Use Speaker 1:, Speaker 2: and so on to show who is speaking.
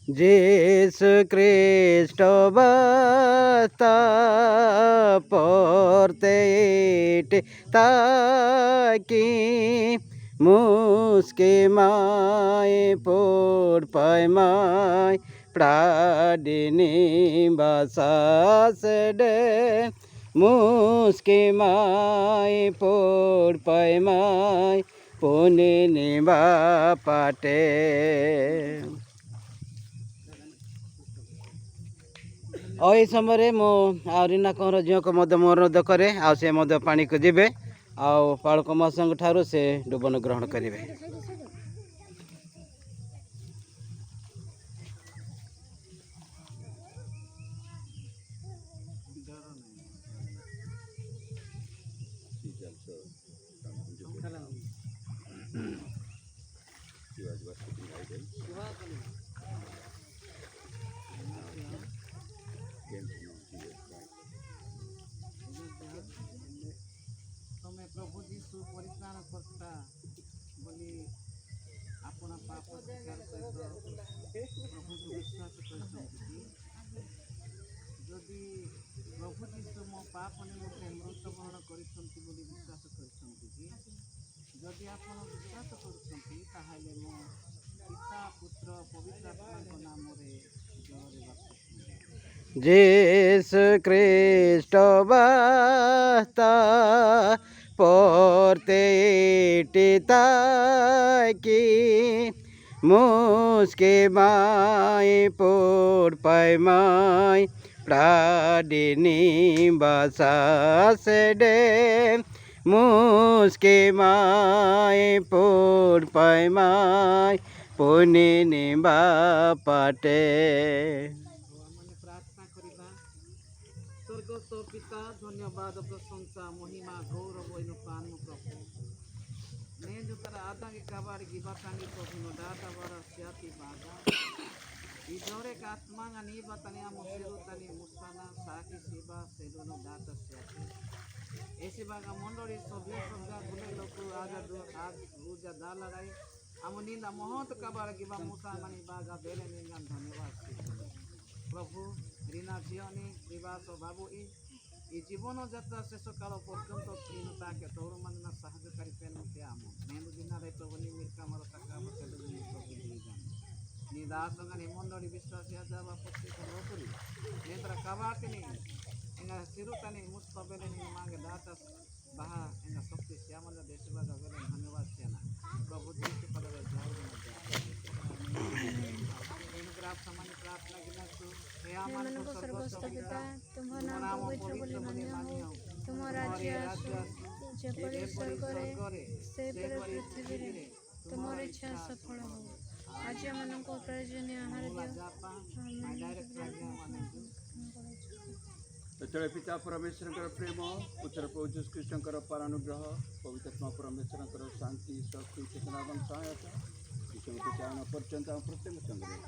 Speaker 1: যীশু খ্রিস্ট বার্তা পড়তে তাকি মুসকে মায় পড় পায় মায় প্রাডিনি বাসাস ডে মুসকে মায় পড় পায় মায় পুনে নিবা পাটে। ଆଉ ଏଇ ସମୟରେ ମୁଁ ଆହୁରି ନାକର ଝିଅକୁ ମଧ୍ୟ ଅନୁରୋଧ କରେ ଆଉ ସେ ମଧ୍ୟ ପାଣିକୁ ଯିବେ ଆଉ ପାଳକ ମାସଙ୍କ ଠାରୁ ସେ ଡୁବନ ଗ୍ରହଣ କରିବେ।
Speaker 2: ତମେ ପ୍ରଭୁ ଯୀଶୁ ପରିତ୍ରାଣ କର୍ତ୍ତା ବୋଲି ଆପଣ ପାପ ସ୍ୱୀକାର ସହିତ ପ୍ରଭୁଙ୍କୁ ବିଶ୍ୱାସ କରିଛନ୍ତି କି? ଯଦି ପ୍ରଭୁ ଯୀଶୁ ମୋ ପାପ ନିମନ୍ତେ ମୃତ୍ୟୁବରଣ କରିଛନ୍ତି ବୋଲି ବିଶ୍ୱାସ କରିଛନ୍ତି କି? ଯଦି ଆପଣ ବିଶ୍ୱାସ କରୁଛନ୍ତି ତାହେଲେ ମୋ ପିତା ପୁତ୍ର ପବିତ୍ର ଆତ୍ମାଙ୍କ ନାମରେ ଜଳରେ ବାସ
Speaker 1: যীশু খ্রিস্ট বার্তা পড়তে তাকি মুসকে মায় পড় পায় মায় প্রাডিনি বাসাস ডে মুসকে মায় পড় পায় মায় পুনে নিবা পাটে।
Speaker 2: स्वर्गस्थ पिता धन्यवाद प्रशंसा महिमा गौरव पानु प्रभु నేను తన ఆదాకి కాబాడికి బతాని ప్రభును దాటవర శాతి బాగా ఈ జోరే ఆత్మాగా నీ బతని ఆ ముసిరు తని ముస్తాన సాకి శిబా సెలును దాట శాతి ऐसे बागा मंडली सभ्य सभ्य गुले लोग आज रूजा दालराई हम नींदा महत काबाड़ गिबा मुसा मनी बागा बेले निंगा धन्यवाद प्रभु रीना झियोनी निवास बाबू ఈ జీవన ଯାତ୍ରା ଶେଷ କାଳ ପର୍ଯ୍ୟନ୍ତ ତିନି ତାକେ ତୋରମାନେ ସାହାଯ୍ୟକାରୀ ପେନତେ ଆମ నేను ଦିନରେ ప్రభుని మీరు కమర తక్కమ తెలుగు ప్రభు దిగాను నీ దాసంగా నీ మండలి విశ్వాస యాదవ పత్రిక లోపలి నేత్ర కబాటిని ఇంకా సిరుతని ముస్తబెని నీ మాంగ దాత బహా ఇంకా శక్తి శ్యామల దేశభాగ వెల ధన్యవాద సేన ప్రభు దీనికి పదవి ग्राफ सामान्य प्रार्थना के नाचो हे आमान को सर्वस्व पिता तुम नाम पवित्र बोली मान्य हो तुम राज्य जेपरि स्वर्ग रे सेपरि पृथ्वी रे तुमर इच्छा सफल हो आज मन को प्रयोजनीय आहार
Speaker 3: दियो पिता परमेश्वर प्रेम पुत्र प्रभु यीशु कृष्ण परानुग्रह पवित्रात्मा परमेश्वर शांति शक्ति चेतना और सहायता पर्यंत प्रत्येक संग्रह